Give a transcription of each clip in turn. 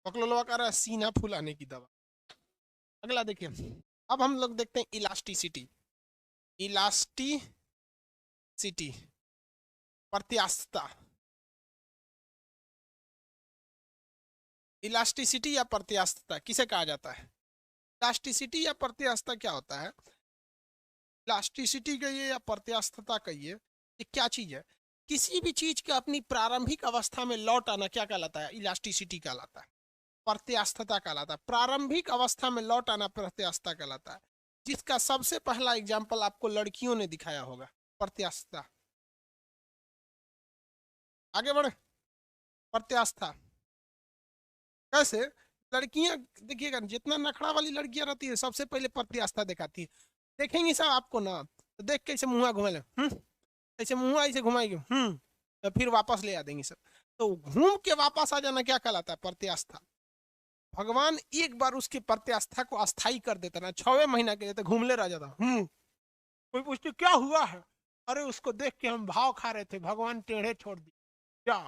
बकलोलवा का रहा है सीना फुलाने की दवा। अगला देखिए, अब हम लोग देखते हैं इलास्टिसिटी। इलास्टिसिटी, प्रत्यास्थता। इलास्टिसिटी या प्रत्यास्थता किसे कहा जाता है? इलास्टिसिटी या प्रत्यास्थता क्या होता है? इलास्टिसिटी कहिए या प्रत्यास्थता कहिए, ये क्या चीज है? किसी भी चीज का अपनी प्रारंभिक अवस्था में लौट आना क्या कहलाता है? इलास्टिसिटी कहलाता है। प्रत्यास्थता कहलाता है। प्रारंभिक अवस्था में लौट आना प्रत्यास्थता कहलाता है, जिसका सबसे पहला एग्जाम्पल आपको लड़कियों ने दिखाया होगा। प्रत्यास्थता। आगे बढ़े। प्रत्यास्था कैसे? लड़कियां देखिएगा, जितना नखड़ा वाली लड़कियां रहती है सबसे पहले प्रत्यास्था दिखाती है। देखेंगी सब आपको ना, तो देख के ऐसे मुंह घुमा ले, ऐसे मुंह ऐसे घुमाएगी, तो फिर वापस ले आ देंगी सब। तो घूम के वापस आ जाना क्या कहलाता है? प्रत्यास्था। भगवान एक बार उसकी प्रत्यास्था को अस्थाई कर देता ना, 6वें महीना के लिए तो घूमले रह जाता। कोई पूछते क्या हुआ है, अरे उसको देख के हम भाव खा रहे थे, भगवान टेढ़े छोड़ दिए क्या?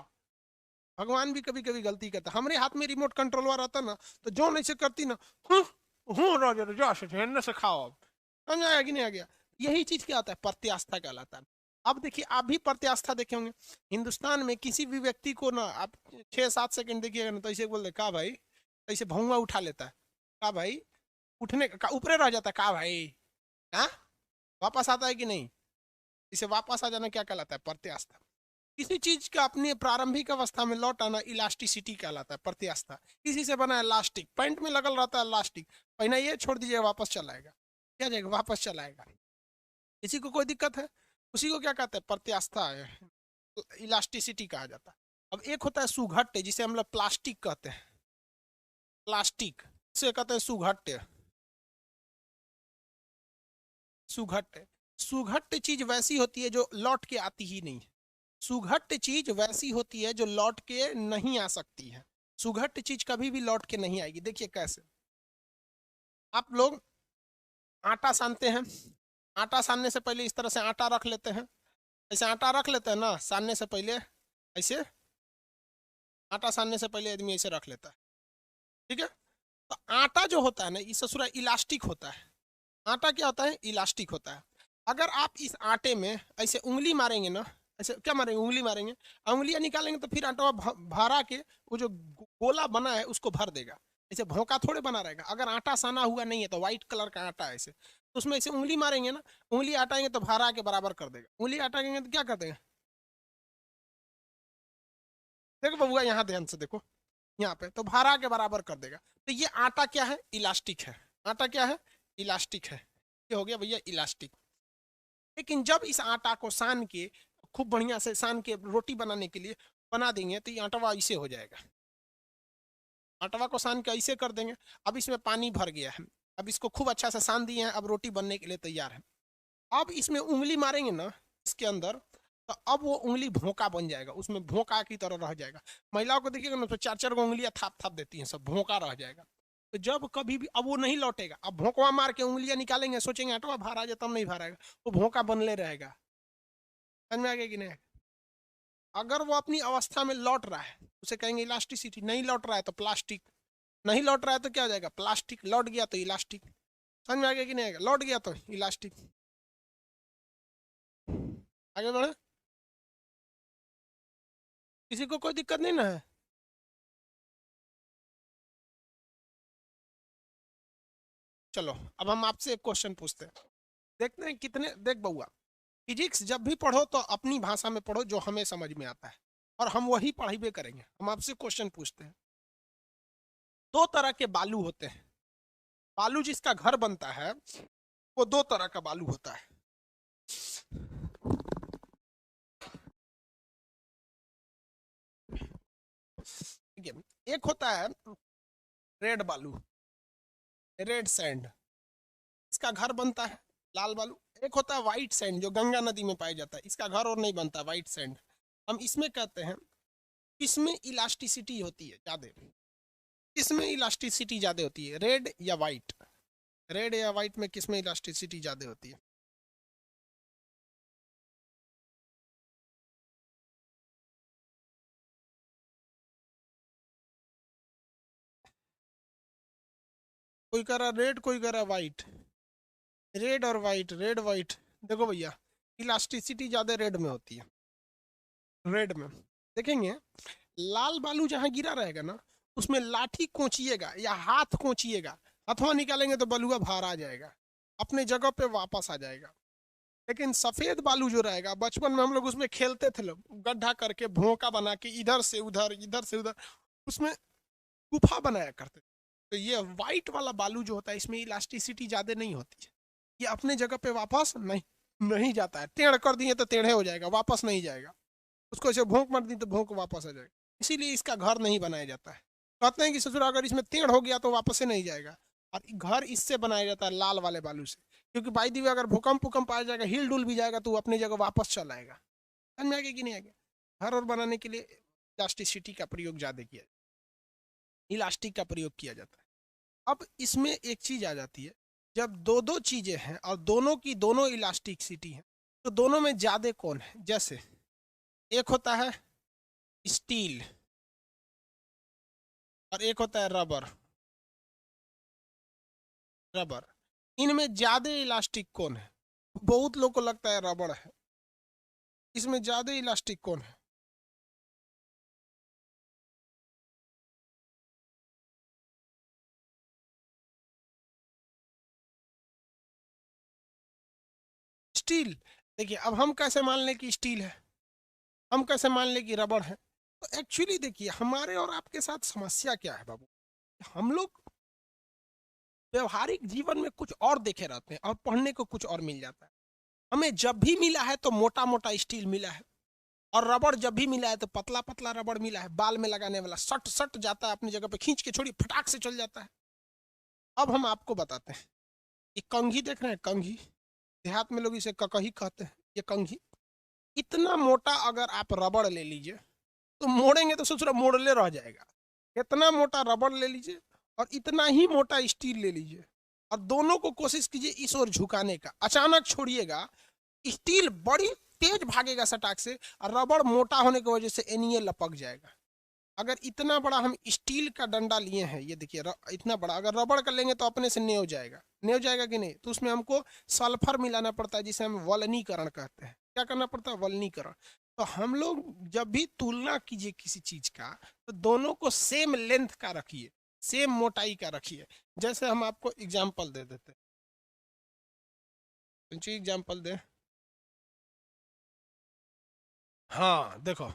भगवान भी कभी कभी गलती करता। हमारे हाथ में रिमोट कंट्रोल हुआ रहता ना, तो जो नहीं से करती ना, राजा से खाओ। अब समझ आया कि नहीं आ गया? यही चीज क्या होता है? प्रत्यास्था कहलाता है। अब देखिए, आप भी प्रत्यास्था देखे होंगे। हिंदुस्तान में किसी भी व्यक्ति को ना आप 6-7 सेकंड देखिएगा ना, तो ऐसे बोल दे का भाई, ऐसे भौंगा उठा लेता है, का भाई, उठने का ऊपरे रह जाता है, का भाई, हाँ, वापस आता है कि नहीं? इसे वापस आ जाना क्या कहलाता है? प्रत्यास्था। किसी चीज का अपनी प्रारंभिक अवस्था में लौट आना इलास्टिसिटी कहलाता है, प्रत्यास्था। किसी से बना है लास्टिक, पैंट में लगल रहता है लास्टिक, पहना ये छोड़ दीजिए वापस चला आएगा, क्या जाएगा? वापस चला आएगा। किसी को कोई दिक्कत है, उसी को क्या कहते हैं? प्रत्यास्था है, इलास्टिसिटी कहा जाता है। अब एक होता है सुघट्य, जिसे हम लोग प्लास्टिक कहते हैं। प्लास्टिक से कहते हैं सुघट्य। सुघट्य, सुघट्य चीज वैसी होती है जो लौट के आती ही नहीं। सुघट्य चीज वैसी होती है जो लौट के नहीं आ सकती है। सुघट्य चीज कभी भी लौट के नहीं आएगी। देखिए कैसे, आप लोग आटा सानते हैं, आटा सानने से पहले इस तरह से आटा रख लेते हैं, ऐसे आटा रख लेते हैं ना सानने से पहले, ऐसे आटा सानने से पहले आदमी ऐसे रख लेता है, ठीक है? तो आटा जो होता है ना, ये ससुरा इलास्टिक होता है। आटा क्या होता है? इलास्टिक होता है। अगर आप इस आटे में ऐसे उंगली मारेंगे ना, ऐसे क्या मारेंगे? उंगली मारेंगे, उंगलियां निकालेंगे तो फिर आटा भरा के वो जो गोला बना है उसको भर देगा। ऐसे भोंका थोड़े बना रहेगा। अगर आटा साना हुआ नहीं है तो व्हाइट कलर का आटा है ऐसे, तो उसमें ऐसे उंगली मारेंगे ना, उंगली हटाएंगे तो भरा के बराबर कर देगा। उंगली हटाएंगे तो क्या कर देगा? देखो बबुआ, यहाँ ध्यान से देखो, यहाँ पे तो भरा के बराबर कर देगा। तो ये आटा क्या है? इलास्टिक है। आटा क्या है? इलास्टिक है। ये हो गया भैया इलास्टिक। लेकिन जब इस आटा को सान के, खूब बढ़िया से सान के रोटी बनाने के लिए बना देंगे, तो ये आटवा ऐसे हो जाएगा। आटवा को सान के ऐसे कर देंगे। अब इसमें पानी भर गया है, अब इसको खूब अच्छा से सान दिए हैं, अब रोटी बनने के लिए तैयार है। अब इसमें उंगली मारेंगे ना इसके अंदर, तो अब वो उंगली भोंका बन जाएगा, उसमें भोंका की तरह रह जाएगा। महिलाओं को देखिएगा ना, तो 4-4 गो उंगलियां थाप थाप देती हैं, सब भोंका रह जाएगा। तो जब कभी भी अब वो नहीं लौटेगा, अब भोंकवा मार के उंगलियां निकालेंगे, सोचेंगे आटवा बाहर आ जाए, तब नहीं बाहर आएगा, वो भोंका बनले रहेगा। समझ में आ गया कि नहीं? अगर वो अपनी अवस्था में लौट रहा है, उसे कहेंगे इलास्टिसिटी। नहीं लौट रहा है तो प्लास्टिक। नहीं लौट रहा है तो क्या हो जाएगा? प्लास्टिक। लौट गया तो इलास्टिक। समझ में आ गया कि नहीं आएगा? लौट गया तो इलास्टिक। आगे बढ़े। किसी को कोई दिक्कत नहीं ना है? चलो, अब हम आपसे एक क्वेश्चन पूछते हैं, देखते हैं कितने। देख बउआ, फिजिक्स जब भी पढ़ो तो अपनी भाषा में पढ़ो, जो हमें समझ में आता है, और हम वही पढ़ाई करेंगे। हम आपसे क्वेश्चन पूछते हैं। दो तरह के बालू होते हैं। बालू जिसका घर बनता है, वो दो तरह का बालू होता है। ठीक है, एक होता है रेड बालू, रेड सैंड, इसका घर बनता है लाल बालू। एक होता है व्हाइट सैंड, जो गंगा नदी में पाया जाता है, इसका घर और नहीं बनता, व्हाइट सैंड। हम इसमें कहते हैं, किसमें इलास्टिसिटी होती है ज्यादा? किसमें इलास्टिसिटी ज्यादा होती है, रेड या व्हाइट? रेड या व्हाइट में किसमें इलास्टिसिटी ज्यादा होती है? कोई कह रहा रेड, कोई कह रहा वाइट। रेड और वाइट, रेड वाइट। देखो भैया, इलास्टिसिटी ज्यादा रेड में होती है। रेड में देखेंगे, लाल बालू जहां गिरा रहेगा ना, उसमें लाठी कोचिएगा या हाथ कोचिएगा, हथवा निकालेंगे तो बलुआ बाहर आ जाएगा, अपने जगह पे वापस आ जाएगा। लेकिन सफेद बालू जो रहेगा, बचपन में हम लोग उसमें खेलते थे, लोग गड्ढा करके भोंका बना के इधर से उधर, इधर से उधर, उसमें गुफा बनाया करते थे। तो ये व्हाइट वाला बालू जो होता है, इसमें इलास्टिसिटी ज्यादा नहीं होती है, ये अपने जगह पे वापस नहीं नहीं जाता है। टेढ़ कर दिए तो टेढ़े हो जाएगा, वापस नहीं जाएगा। उसको ऐसे भोंक मार दी तो भोंक वापस आ जाएगा। इसीलिए इसका घर नहीं बनाया जाता है। कहते हैं कि ससुर अगर इसमें टेढ़ हो गया तो वापस से नहीं जाएगा। और घर इससे बनाया जाता है, लाल वाले बालू से, क्योंकि बाई दी अगर भूकंप भूकंप आ जाएगा, हिल डुल भी जाएगा, तो वो अपनी जगह वापस चल आएगा। समझ में आ गया कि नहीं आ गया? घर और बनाने के लिए इलास्टिसिटी का प्रयोग ज्यादा किया, इलास्टिक का प्रयोग किया जाता है। अब इसमें एक चीज आ जाती है, जब दो दो चीजें हैं और दोनों की दोनों इलास्टिसिटी है, तो दोनों में ज्यादा कौन है? जैसे एक होता है स्टील और एक होता है रबर। रबर, इनमें ज्यादा इलास्टिक कौन है? बहुत लोग को लगता है रबर है। इसमें ज्यादा इलास्टिक कौन है? स्टील। देखिए, अब हम कैसे मान लें कि स्टील है, हम कैसे मान लें कि रबर है? तो एक्चुअली देखिए, हमारे और आपके साथ समस्या क्या है बाबू, हम लोग व्यवहारिक जीवन में कुछ और देखे रहते हैं और पढ़ने को कुछ और मिल जाता है। हमें जब भी मिला है तो मोटा मोटा स्टील मिला है, और रबड़ जब भी मिला है तो पतला पतला रबड़ मिला है, बाल में लगाने वाला, सट सट जाता है अपनी जगह पे, खींच के छोड़ी फटाक से चल जाता है। अब हम आपको बताते हैं, ये कंघी देख रहे हैं, कंघी, देहात में लोग इसे ककही कहते हैं। ये कंघी इतना मोटा, अगर आप रबड़ ले लीजिए तो मोड़ेंगे तो सोच रहे मोड़ले रह जाएगा। इतना मोटा रबड़ ले लीजिए और इतना ही मोटा स्टील ले लीजिए, और दोनों को कोशिश कीजिए इस ओर झुकाने का, अचानक छोड़िएगा, स्टील बड़ी तेज भागेगा सटाक से, और रबड़ मोटा होने की वजह से एनिए लपक जाएगा। अगर इतना बड़ा हम स्टील का डंडा लिए हैं, ये देखिए इतना बड़ा, अगर रबड़ का लेंगे तो अपने से नहीं हो जाएगा, नहीं हो जाएगा कि नहीं? तो उसमें हमको सल्फर मिलाना पड़ता है, जिसे हम वलनीकरण कहते हैं। क्या करना पड़ता है? वलनीकरण। तो हम लोग जब भी तुलना कीजिए किसी चीज का, तो दोनों को सेम लेंथ का रखिए, सेम मोटाई का रखिए। जैसे हम आपको एग्जाम्पल दे देते हैं, एग्जाम्पल दे। हाँ देखो,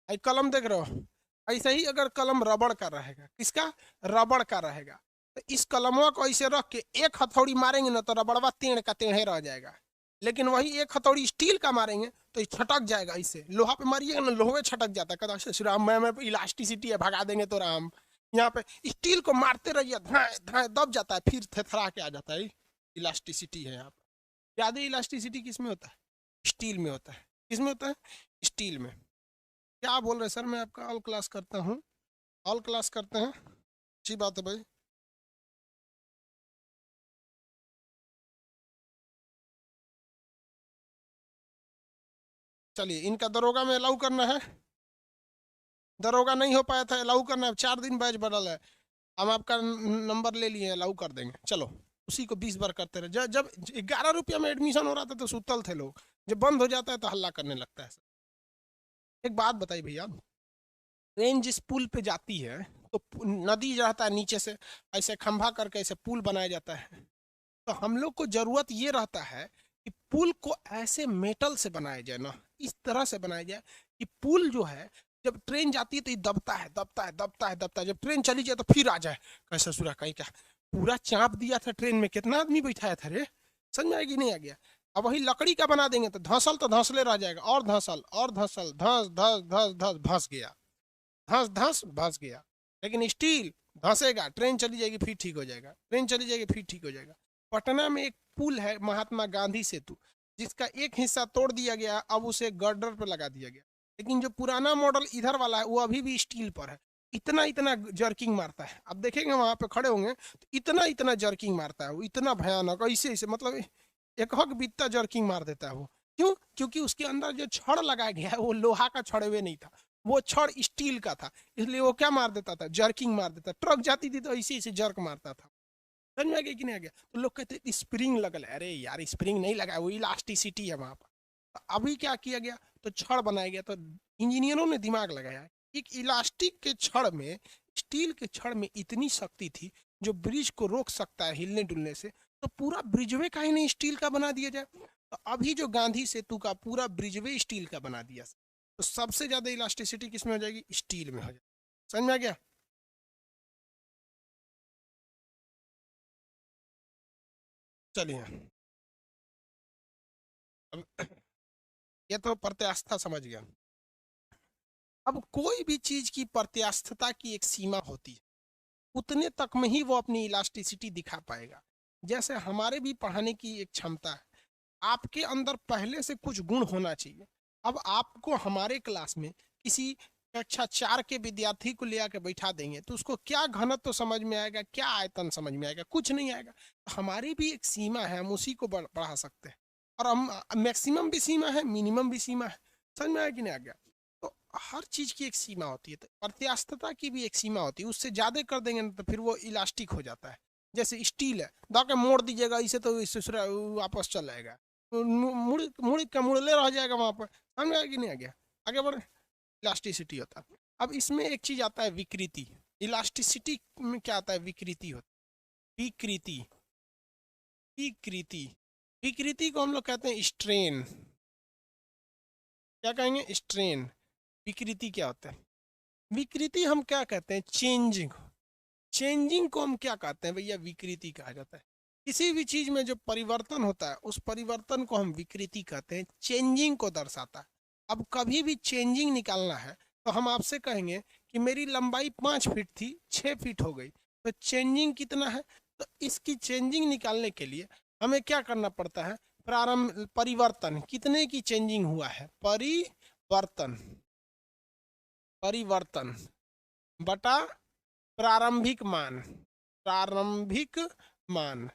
आई कलम देख रहे हो, ऐसे ही अगर कलम रबड़ का रहेगा, किसका? रबड़ का रहेगा, तो इस कलमवा को ऐसे रख के एक हथौड़ी मारेंगे ना तो रबड़वा टेढ़ का टेढ़े रह जाएगा। लेकिन वही एक हथौड़ी स्टील का मारेंगे तो ये छटक जाएगा। इसे लोहा पे मारिएगा ना, लोहे छटक जाता है। कहता है श्री राम, मैं इलास्टिसिटी है, भगा देंगे तो राम। यहाँ पे स्टील को मारते रहिए, धाए धाए दब जाता है, फिर थरथरा के आ जाता है। इलास्टिसिटी है यहाँ पे। ज्यादा इलास्टिसिटी किस में होता है? स्टील में होता है। किस में होता है? स्टील में। क्या बोल रहे हैं सर? मैं आपका ऑल क्लास करता हूँ, ऑल क्लास करते हैं, अच्छी बात है भाई। चलिए, इनका दरोगा में अलाउ करना है, दरोगा नहीं हो पाया था, अलाउ करना है। 4 दिन बैच बदल है, हम आपका नंबर ले लिए, अलाउ कर देंगे। चलो, उसी को 20 बार करते रहे। जब 11 रुपया में एडमिशन हो रहा था तो सुतल थे लोग, जब बंद हो जाता है तो हल्ला करने लगता है। एक बात बताइए भैया, ट्रेन जिस पुल पे जाती है, तो नदी रहता है नीचे से, ऐसे खंभा करके ऐसे पुल बनाया जाता है। तो हम लोग को जरूरत ये रहता है कि पुल को ऐसे मेटल से बनाया जाए ना, इस तरह से बनाया जाए कि पुल जो है, जब ट्रेन जाती है तो ये दबता है, दबता है, दबता है, दबता है, जब ट्रेन चली जाए तो फिर आ जाए। कैसा सुरा कहीं क्या, पूरा चाप दिया था ट्रेन में, कितना आदमी बैठाया था रे। समझ में आएगी नहीं आ गया? अब वही लकड़ी का बना देंगे तो धंसल तो धंसले रह जाएगा, और धंसल और धंसल, धस धस धस धस भस गया, धस धस भस गया। लेकिन स्टील धंसेगा, ट्रेन चली जाएगी फिर ठीक हो जाएगा, ट्रेन चली जाएगी फिर ठीक हो जाएगा। पटना में एक पुल है, महात्मा गांधी सेतु, जिसका एक हिस्सा तोड़ दिया गया, अब उसे गर्डर पर लगा दिया गया। लेकिन जो पुराना मॉडल इधर वाला है, वो अभी भी स्टील पर है। इतना इतना जर्किंग मारता है, अब देखेंगे वहां पे खड़े होंगे तो इतना इतना जर्किंग मारता है वो, इतना भयानक, ऐसे ऐसे, मतलब एक हक बीतता जर्किंग मार देता है वो। क्यों? क्योंकि उसके अंदर जो छड़ लगाया गया है वो लोहा का छड़ हुए नहीं था, वो छड़ स्टील का था। इसलिए वो क्या मार देता था? जर्किंग मार देता। ट्रक जाती थी तो ऐसे ऐसे जर्क मारता था। समझ में आ गया कि नहीं आ गया? तो लोग कहते हैं स्प्रिंग लगल है, अरे यार स्प्रिंग नहीं लगा है, वो इलास्टिसिटी है वहां पर। तो अभी क्या किया गया, तो छड़ बनाया गया, तो इंजीनियरों ने दिमाग लगाया, एक इलास्टिक के छड़ में, स्टील के छड़ में इतनी शक्ति थी जो ब्रिज को रोक सकता है हिलने डुलने से, तो पूरा ब्रिजवे का ही नहीं स्टील का बना दिया जाए। तो अभी जो गांधी सेतु का पूरा ब्रिजवे स्टील का बना दिया, तो सबसे ज्यादा इलास्टिसिटी किसमें हो जाएगी, स्टील में हो जाएगी। समझ में आ गया? चलिए, अब ये तो प्रत्यास्था समझ गया। अब कोई भी चीज की प्रत्यास्थता की एक सीमा होती है, उतने तक में ही वो अपनी इलास्टिसिटी दिखा पाएगा। जैसे हमारे भी पढ़ाने की एक क्षमता है, आपके अंदर पहले से कुछ गुण होना चाहिए। अब आपको हमारे क्लास में किसी कक्षा 4 के विद्यार्थी को ले आके बैठा देंगे, तो उसको क्या घनत्व तो समझ में आएगा, क्या आयतन समझ में आएगा, कुछ नहीं आएगा। तो हमारी भी एक सीमा है, हम उसी को बढ़ा सकते हैं। और हम मैक्सिमम भी सीमा है, मिनिमम भी सीमा है। समझ में आया कि नहीं आ गया? तो हर चीज की एक सीमा होती है, तो प्रत्यास्थता की भी एक सीमा होती है। उससे ज्यादा कर देंगे ना तो फिर वो इलास्टिक हो जाता है। जैसे स्टील है, दबा के मोड़ दीजिएगा इसे तो इससे वापस चल जाएगा, मुड़ मुड़ के मुड़ले रह जाएगा वहां पर। समझ में आया कि नहीं आ गया? आगे बढ़े, इलास्टिसिटी होता है। अब इसमें एक चीज आता है विकृति। इलास्टिसिटी में क्या आता है, विकृति होती है। विकृति, विकृति, विकृति को हम लोग कहते हैं स्ट्रेन। क्या कहेंगे, स्ट्रेन। विकृति क्या होता है, विकृति हम क्या कहते हैं, चेंजिंग। चेंजिंग को हम क्या कहते हैं भैया, विकृति कहा जाता है। किसी भी चीज में जो परिवर्तन होता है उस परिवर्तन को हम विकृति कहते हैं, चेंजिंग को दर्शाता है। अब कभी भी चेंजिंग निकालना है तो हम आपसे कहेंगे कि मेरी लंबाई 5 फीट थी, 6 फीट हो गई, तो चेंजिंग कितना है? तो इसकी चेंजिंग निकालने के लिए हमें क्या करना पड़ता है, प्रारंभ परिवर्तन, कितने की चेंजिंग हुआ है, परिवर्तन, परिवर्तन बटा प्रारंभिक मान, प्रारंभिक मान,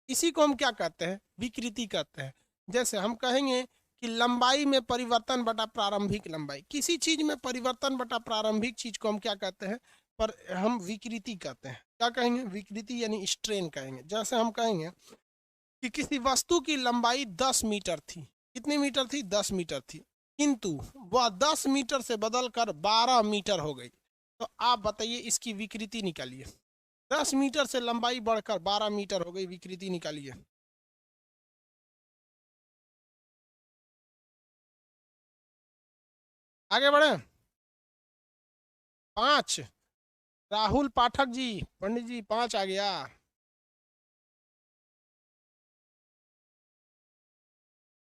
इसी को हम क्या कहते हैं, विकृति कहते हैं। जैसे हम कहेंगे कि लंबाई में परिवर्तन बटा प्रारंभिक लंबाई, किसी चीज में परिवर्तन बटा प्रारंभिक चीज को हम क्या कहते हैं, पर हम विकृति कहते हैं। क्या कहेंगे, विकृति यानी स्ट्रेन कहेंगे। जैसे हम कहेंगे कि किसी वस्तु की लंबाई 10 मीटर थी, कितनी मीटर थी, 10 मीटर थी, किंतु वह 10 मीटर से बदलकर 12 मीटर हो गई। तो आप बताइए इसकी विकृति निकालिए। 10 मीटर से लंबाई बढ़कर 12 मीटर हो गई, विकृति निकालिए। आगे बढ़े, 5, राहुल पाठक जी, पंडित जी 5 आ गया।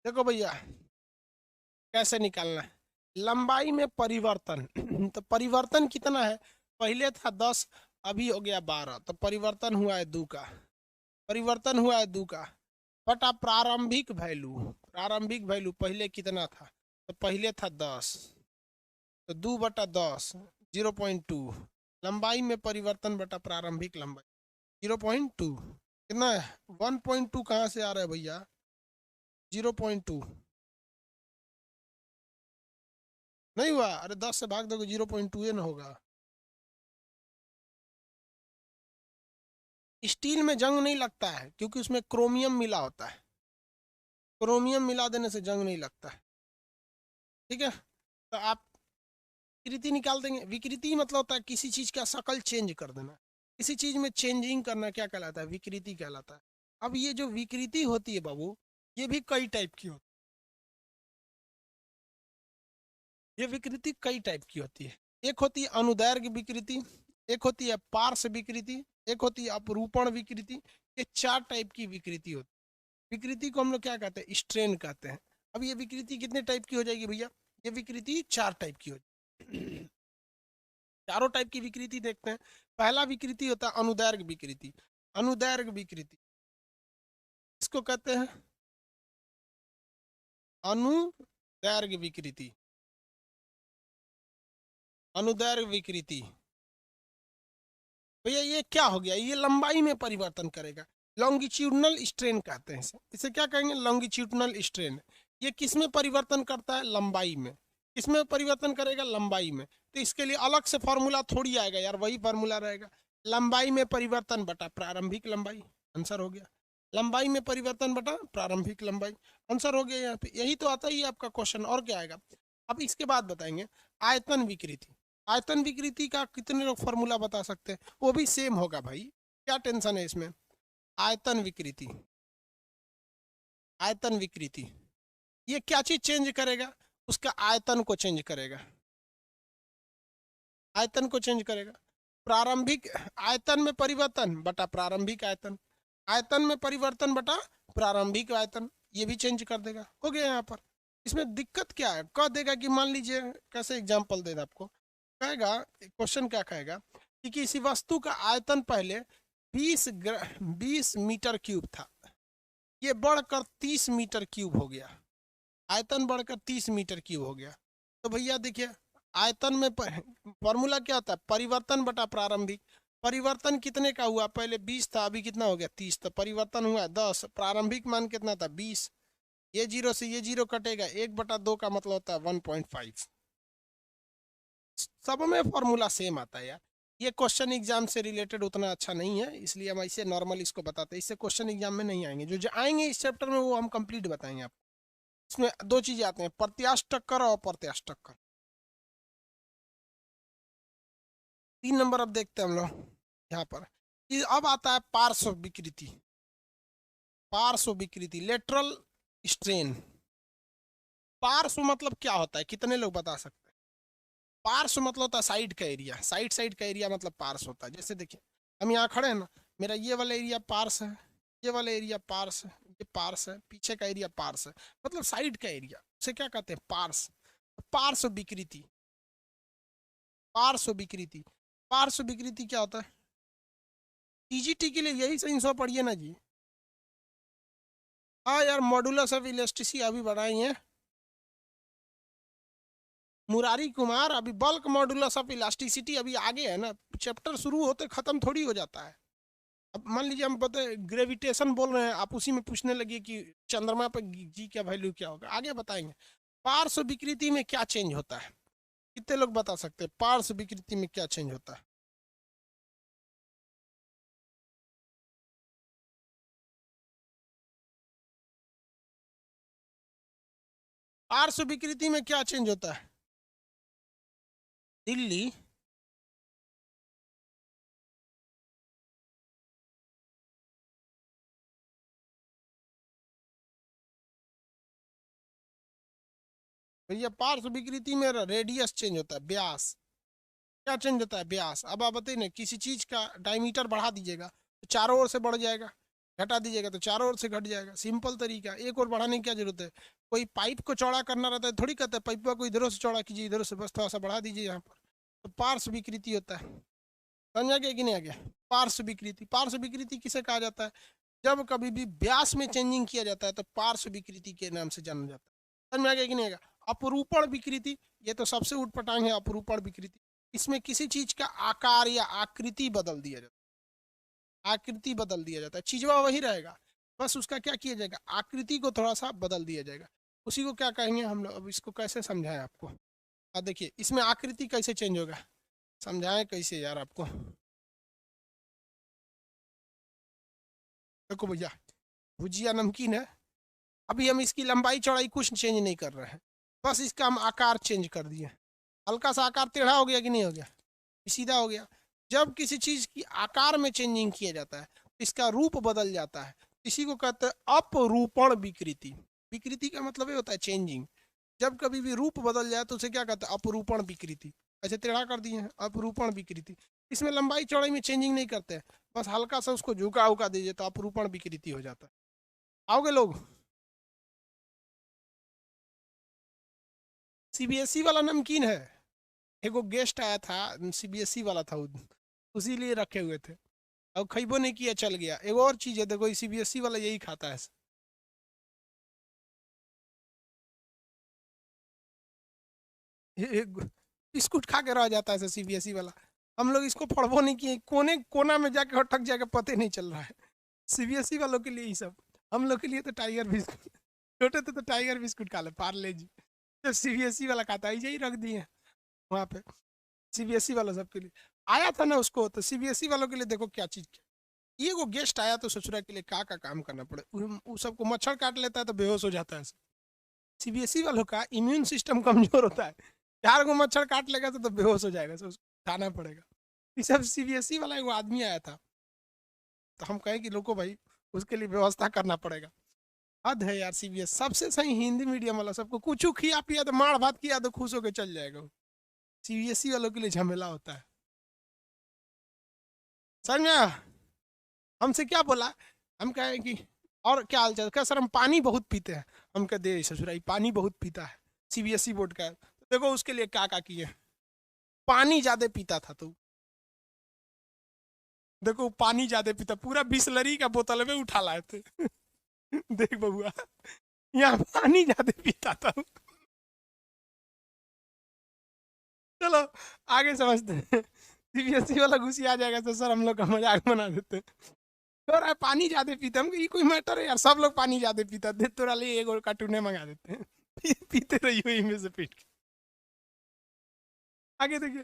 देखो भैया कैसे निकालना है, लंबाई में परिवर्तन तो परिवर्तन कितना है, पहले था 10, अभी हो गया 12, तो परिवर्तन हुआ है 2 का, परिवर्तन हुआ है 2 का, बटा प्रारंभिक वैल्यू, प्रारंभिक वैल्यू पहले कितना था, तो पहले था 10, तो 2/10, 0.2, लंबाई में परिवर्तन बटा प्रारंभिक लंबाई 0.2, कितना है, 1.2 कहाँ से आ रहा है भैया, 0.2 नहीं हुआ, अरे 10 से भाग दोगे 0.2 ना होगा। स्टील में जंग नहीं लगता है क्योंकि उसमें क्रोमियम मिला होता है, क्रोमियम मिला देने से जंग नहीं लगता है। ठीक है, तो आप विकृति निकाल देंगे। विकृति मतलब होता है किसी चीज का शकल चेंज कर देना, किसी चीज में चेंजिंग करना क्या कहलाता है, विकृति कहलाता है। अब ये जो विकृति होती है बाबू, ये भी कई टाइप की होती है, ये विकृति कई टाइप की होती है। एक होती है अनुदैर्घ्य विकृति, एक होती है पार्श्व विकृति, एक होती है अपरूपण विकृति। ये 4 टाइप की विकृति होती है। विकृति को हम लोग क्या कहते हैं, स्ट्रेन कहते हैं। अब ये विकृति कितने टाइप की हो जाएगी भैया, ये विकृति 4 टाइप की हो जाएगी। चारों टाइप की विकृति देखते हैं। पहला विकृति होता है अनुदैर्घ्य विकृति, अनुदैर्घ्य विकृति इसको कहते हैं अनुदैर्घ्य विकृति, अनुदैर्घ्य विकृति। भैया ये क्या हो गया, ये लंबाई में परिवर्तन करेगा, लॉन्गिट्यूडनल स्ट्रेन कहते हैं इसे। इसे क्या कहेंगे, लॉन्गिट्यूडनल स्ट्रेन। ये किस में परिवर्तन करता है, लंबाई में। किसमें परिवर्तन करेगा, लंबाई में। तो इसके लिए अलग से फॉर्मूला थोड़ी आएगा यार, वही फॉर्मूला रहेगा। लंबाई में परिवर्तन बटा प्रारंभिक लंबाई, आंसर हो गया। लंबाई में परिवर्तन बटा प्रारंभिक लंबाई, आंसर हो गया यहाँ पे। यही तो आता ही है आपका क्वेश्चन, और क्या आएगा। अब इसके बाद बताएंगे आयतन विकृति। आयतन विकृति का कितने लोग फॉर्मूला बता सकते हैं, वो भी सेम होगा भाई, क्या टेंशन है इसमें। आयतन विकृति, आयतन विकृति ये क्या चीज चेंज करेगा, उसका आयतन को चेंज करेगा, आयतन को चेंज करेगा। प्रारंभिक आयतन में परिवर्तन बटा प्रारंभिक आयतन, आयतन में परिवर्तन बटा प्रारंभिक आयतन, ये भी चेंज कर देगा। हो गया यहाँ पर। इसमें दिक्कत क्या है, कह देगा कि मान लीजिए, कैसे एग्जांपल देगा आपको, कहेगा क्वेश्चन क्या कहेगा कि किसी वस्तु का आयतन पहले 20 मीटर क्यूब था, ये बढ़कर 30 मीटर क्यूब हो गया, आयतन बढ़कर 30 मीटर क्यूब हो गया। तो भैया देखिए आयतन में फॉर्मूला क्या होता है, परिवर्तन बटा प्रारंभिक। परिवर्तन कितने का हुआ, पहले 20 था, अभी कितना हो गया 30, तो परिवर्तन हुआ 10, प्रारंभिक मान कितना था 20। ये जीरो से ये जीरो कटेगा, 1/2 का मतलब होता है 1.5। सब में फॉर्मूला सेम आता है यार। ये क्वेश्चन एग्जाम से रिलेटेड उतना अच्छा नहीं है, इसलिए हम ऐसे नॉर्मल इसको बताते हैं, इससे क्वेश्चन एग्जाम में नहीं आएंगे। जो आएंगे इस चैप्टर में वो हम कंप्लीट बताएंगे आपको। इसमें दो चीजें आते हैं, प्रत्याष्टक्कर और अप्रत्याष्टक्कर। 3 नंबर अब देखते हैं हम लोग यहाँ पर। अब आता है पार्श्व विकृति, पार्श्व विकृति, लेटरल स्ट्रेन। पार्श्व मतलब क्या होता है, कितने लोग बता सकते हैं। पार्श्व मतलब होता है साइड का एरिया, साइड साइड का एरिया मतलब पार्श्व होता है। जैसे देखिए हम यहाँ खड़े हैं ना, मेरा ये वाला एरिया पार्श्व है, ये वाला एरिया पार्श्व है, ये पार्श्व है, पीछे का एरिया पार्श्व है, मतलब साइड का एरिया, उसे क्या कहते हैं पार्श्व। पार्श्व विकृति, पार्श्व विकृति, पार्श्व विकृति क्या होता है। टीजीटी के लिए यही सही सौ पढ़िए ना जी। हाँ यार, मॉडुलस ऑफ इलास्टिसिटी अभी बढ़ाई है मुरारी कुमार, अभी बल्क मॉडुलस ऑफ इलास्टिसिटी अभी आगे है ना, चैप्टर शुरू होते खत्म थोड़ी हो जाता है। अब मान लीजिए हम पता ग्रेविटेशन बोल रहे हैं, आप उसी में पूछने लगे कि चंद्रमा पर जी का वैल्यू क्या होगा, आगे बताएंगे। पार्श्व विकृति में क्या चेंज होता है, कितने लोग बता सकते हैं पार्श्व विकृति में क्या चेंज होता है। पार्श्व विकृति में क्या चेंज होता है, दिल्ली। भैया पार्श्व विकृति में रेडियस चेंज होता है, व्यास। क्या चेंज होता है, व्यास। अब आप बताइए ना, किसी चीज का डायमीटर बढ़ा दीजिएगा तो चारों ओर से बढ़ जाएगा, घटा दीजिएगा तो चारों ओर से घट जाएगा, सिंपल तरीका। एक और बढ़ाने की क्या जरूरत है, कोई पाइप को चौड़ा करना रहता है, थोड़ी कहता है पाइप को इधरों से चौड़ा कीजिए, इधरों से बस थोड़ा सा बढ़ा दीजिए यहाँ पर, तो पार्श्व विकृति होता है। समझा गया कि नहीं आ गया। पार्श्व विकृति, पार्श्व विकृति किसे कहा जाता है, जब कभी भी व्यास में चेंजिंग किया जाता है तो पार्श्व विकृति के नाम से जाना जाता है। समझ में आ गया कि नहीं आएगा। अपरूपण विकृति, ये तो सबसे उठपटांग है अपरूपण विकृति। इसमें किसी चीज का आकार या आकृति बदल दिया जाता है, आकृति बदल दिया जाता है, चीजवा वही रहेगा, बस उसका क्या किया जाएगा, आकृति को थोड़ा सा बदल दिया जाएगा। उसी को क्या कहेंगे हम लोग, अब इसको कैसे समझाएं आपको। देखिए इसमें आकृति कैसे चेंज होगा, समझाएं कैसे यार आपको। देखो भैया, भुजिया नमकीन है, अभी हम इसकी लंबाई चौड़ाई कुछ चेंज नहीं कर रहे हैं, बस इसका हम आकार चेंज कर दिए। हल्का सा आकार टेढ़ा हो गया कि नहीं हो गया, सीधा हो गया। जब किसी चीज की आकार में चेंजिंग किया जाता है तो इसका रूप बदल जाता है, इसी को कहते हैं अपरूपण विकृति। विकृति का मतलब ये होता है चेंजिंग। जब कभी भी रूप बदल जाए तो उसे क्या कहते हैं, अपरूपण विकृति। ऐसे टेढ़ा कर दिए हैं, अपरूपण विकृति। इसमें लंबाई चौड़ाई में चेंजिंग नहीं करते, बस हल्का सा उसको झुका उका दीजिए तो अपरूपण विकृति हो जाता है। आओगे लोग। सीबीएसई वाला नमकीन है, एगो गेस्ट आया था सीबीएसई वाला था, उसी लिए रखे हुए थे, अब खइबो नहीं किया, चल गया। एगो और चीज है, देखो सीबीएसई वाला यही खाता है, बिस्कुट खा के रह जाता है सीबीएसई वाला। हम लोग इसको पढ़बो नहीं किए, कोने कोना में जाके अटक जाके पते नहीं चल रहा है। सीबीएसई वालों के लिए ही सब, हम लोग के लिए तो टाइगर बिस्कुट, छोटे थे तो टाइगर बिस्कुट खा ले, पार्ले जी। तो सीबीएसई वाला खाता है, यही रख दिए वहाँ पे, सीबीएसई वाला सबके लिए। आया था ना उसको, तो सीबीएसई वालों के लिए देखो क्या चीज। ये वो गेस्ट आया तो ससुरा के लिए का काम करना पड़े, उस सबको मच्छर काट लेता है तो बेहोश हो जाता है। सीबीएसई वालों का इम्यून सिस्टम कमजोर होता है, 4 गो मच्छर काट लेगा तो बेहोश हो जाएगा, तो उसको उठाना पड़ेगा। ये सब सीबीएसई वाला एक आदमी आया था, तो हम कहें कि रुको भाई, उसके लिए व्यवस्था करना पड़ेगा। हद है यार, सीबीएस सबसे सही हिंदी मीडियम वाला, सबको कुछ खिया पिया तो मार भात किया तो खुश होकर चल जाएगा। सीबीएसई वालों के लिए झमेला होता है। समझ में आया? हमसे क्या बोला, हम कहें कि और क्या हाल चाल, क्या सर हम पानी बहुत पीते हैं। हम कह दे ससुराई पानी बहुत पीता है, सीबीएसई बोर्ड का है। तो देखो उसके लिए क्या किए, पानी ज्यादा पीता था तो देखो पानी ज्यादा पीता, पूरा बिसलरी का बोतल में उठा लाए थे। देख बबुआ, यहाँ पानी ज्यादा पीता था। चलो आगे समझते हैं। सीबीएसई वाला घुसी आ जाएगा तो सर हम लोग का मजाक बना देते हैं। तो रहा पानी ज्यादा पीते, हम ये कोई मैटर है यार, सब लोग पानी ज्यादा पीता, दे तोरा लिए एक और कार्टून मंगा देते हैं। पीते रहिए वही में से पीट के। आगे देखिए,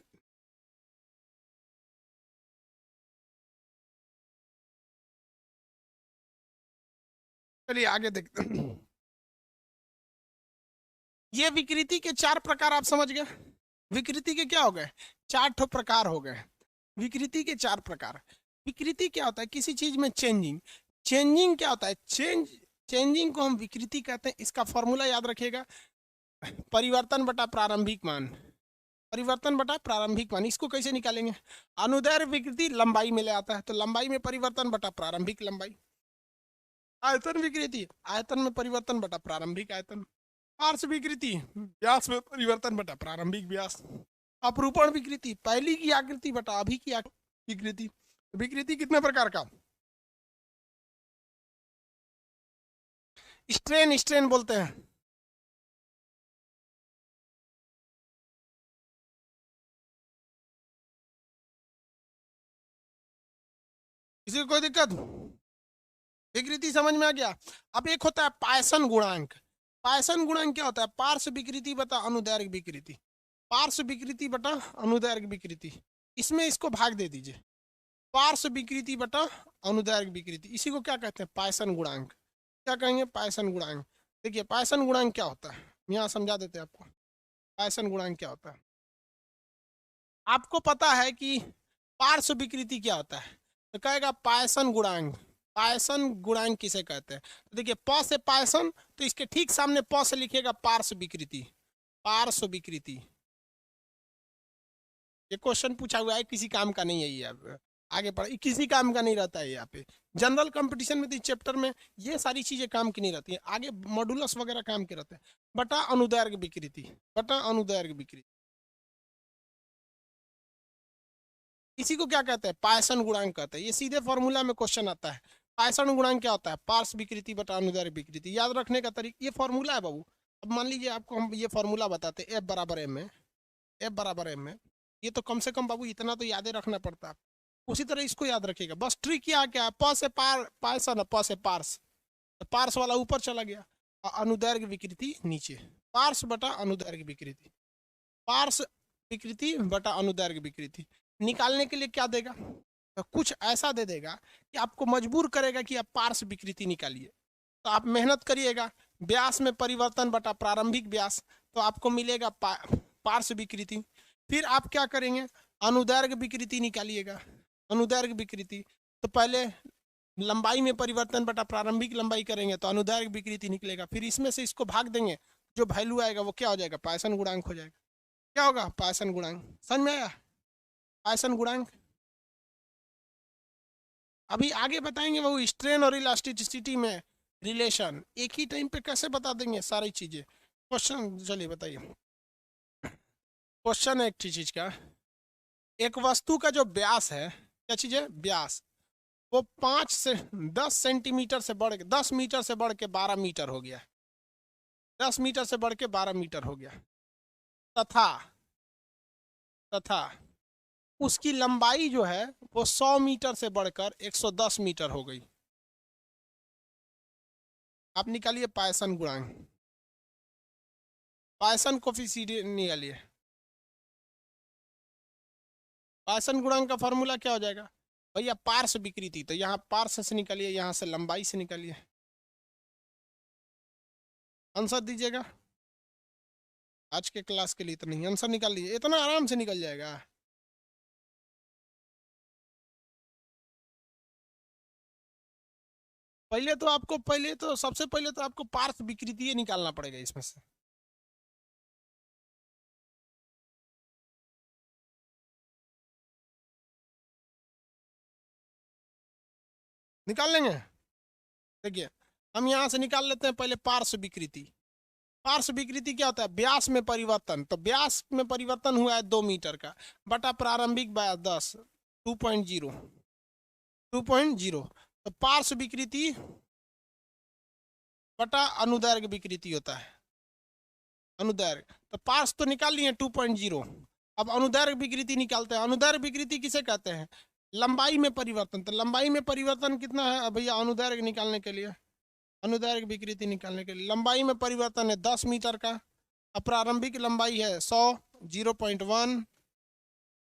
चलिए आगे देखते हैं। ये विकृति के 4 प्रकार आप समझ गए। विकृति के क्या हो गए, 4 ठो प्रकार हो गए। विकृति के 4 प्रकार। विकृति क्या होता है, किसी चीज में चेंजिंग। चेंजिंग क्या होता है, चेंजिंग को हम विकृति कहते हैं। इसका फॉर्मूला याद रखिएगा, परिवर्तन बटा प्रारंभिक मान। परिवर्तन बटा प्रारंभिक मान, इसको कैसे निकालेंगे, अनुदैर्घ्य विकृति लंबाई में ले आता है, तो लंबाई में परिवर्तन बटा प्रारंभिक लंबाई। आयतन विकृति, आयतन में परिवर्तन बटा प्रारंभिक आयतन। पार्श्व विकृति, व्यास में परिवर्तन बटा प्रारंभिक व्यास। अपरूपण विकृति, पहली की आकृति बटा अभी की विकृति। विकृति कितने प्रकार का, स्ट्रेन, स्ट्रेन बोलते हैं। किसी को कोई दिक्कत, विकृति समझ में आ गया। अब एक होता है पायसन गुणांक। पायसन गुणांक क्या होता है, पार्श्व विकृति बटा अनुदैर्घ्य विकृति। पार्श्व विकृति बटा अनुदैर्घ्य विकृति, इसमें इसको भाग दे दीजिए। पार्श्व विकृति बटा अनुदैर्घ्य विकृति, इसी को क्या कहते हैं, पायसन गुणांक। क्या कहेंगे, पायसन गुणांक। देखिए पायसन गुणांक क्या होता है, यहाँ समझा देते हैं आपको। पायसन गुणांक क्या होता है, आपको पता है कि पार्श्व विकृति क्या होता है, तो कहेगा पायसन गुणांक। पायसन गुणांक किसे कहते हैं, तो देखिए प से पायसन, तो इसके ठीक सामने प से लिखिएगा पार्श्व विकृति। पार्श्व विकृति, ये क्वेश्चन पूछा हुआ है, किसी काम का नहीं है ये। अब आगे पढ़, किसी काम का नहीं रहता है यहाँ पे। जनरल कंपटीशन में तो इस चैप्टर में ये सारी चीजें काम की नहीं रहती है, आगे मॉडुलस वगैरह काम के रहते हैं। बटा अनुदैर्घ्य विकृति, बटा अनुदैर्घ्य विकृति, इसी को क्या कहते हैं, पायसन गुणांक कहते हैं। ये सीधे फॉर्मूला में क्वेश्चन आता है। पायसन गुणांक क्या होता है, पार्श्व विकृति बटा अनुदैर्घ्य विकृति। याद रखने का तरीका, ये फॉर्मूला है बाबू। अब मान लीजिए आपको हम ये फॉर्मूला बताते हैं, एफ बराबर एम में, एफ बराबर एम में। ये तो कम से कम बाबू इतना तो याद रखना पड़ता है। उसी तरह इसको याद रखिएगा, बस ट्रिक क्या क्या है, प से पार पायसन है, प से पार्स, तो पार्स वाला ऊपर चला गया, अनुदैर्घ्य विकृति नीचे। पार्स बटा अनुदैर्घ्य विकृति, पार्श्व विकृति बटा अनुदैर्घ्य विकृति। निकालने के लिए क्या देगा, तो कुछ ऐसा दे देगा कि आपको मजबूर करेगा कि आप पार्श्व विकृति निकालिए। तो आप मेहनत करिएगा, व्यास में परिवर्तन बटा प्रारंभिक व्यास, तो आपको मिलेगा पार्श्व विकृति। फिर आप क्या करेंगे, अनुदैर्घ्य विकृति निकालिएगा। अनुदैर्घ्य विकृति, तो पहले लंबाई में परिवर्तन बटा प्रारंभिक लंबाई करेंगे तो अनुदैर्घ्य विकृति निकलेगा। फिर इसमें से इसको भाग देंगे, जो वैल्यू आएगा वो क्या हो जाएगा, पायसन गुणांक हो जाएगा। क्या होगा, पायसन गुणांक। समझ में आया, पायसन गुणांक। अभी आगे बताएंगे वो स्ट्रेन और इलास्टिसिटी में रिलेशन, एक ही टाइम पे कैसे बता देंगे सारी चीजें। क्वेश्चन चलिए बताइए, क्वेश्चन है एक चीज का, एक वस्तु का जो व्यास है, क्या चीज है, व्यास, वो 5 से 10 सेंटीमीटर से बढ़ के 10 मीटर से बढ़ के 12 मीटर हो गया। 10 मीटर से बढ़ के 12 मीटर हो गया। तथा तथा उसकी लंबाई जो है वो 100 मीटर से बढ़कर 110 मीटर हो गई। आप निकालिए पायसन गुणांक, पायसन कोफिशिएंट निकालिए। पाइसन गुणांक का फॉर्मूला क्या हो जाएगा भैया? पार्श्व विकृति, तो यहाँ पार्श्व से निकालिए, यहाँ से लंबाई से निकालिए, आंसर दीजिएगा। आज के क्लास के लिए इतना ही, आंसर निकाल लीजिए, इतना आराम से निकल जाएगा। पहले तो सबसे पहले तो आपको पार्श्व विकृति निकालना पड़ेगा इसमें से। निकाल लेंगे, देखिए हम यहाँ से निकाल लेते हैं पहले पार्श्व विकृति। पार्श्व विकृति क्या होता है? व्यास में परिवर्तन। तो व्यास में परिवर्तन हुआ है 2 मीटर का, बटा प्रारंभिक व्यास 10, 2.0। तो पार्श्व विकृति बटा अनुदैर्घ्य विकृति होता है, अनुदैर्घ्य। तो पार्श्व तो निकाल लिए 2.0, अब अनुदैर्घ्य विकृति निकालते हैं। अनुदैर्घ्य विकृति किसे कहते हैं? लंबाई में परिवर्तन। तो लंबाई में परिवर्तन कितना है भैया अनुदैर्घ्य निकालने के लिए? अनुदैर्घ्य विकृति निकालने के लिए लंबाई में परिवर्तन है 10 मीटर का, अब प्रारंभिक लंबाई है 100, 0.1,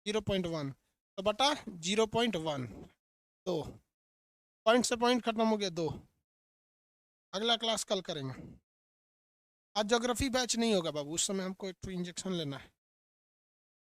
0.1 तो बटा 0.1, 2 पॉइंट से पॉइंट खत्म हो गया 2। अगला क्लास कल करेंगे। आज ज्योग्राफी बैच नहीं होगा बाबू, उस समय हमको एक इंजेक्शन लेना है।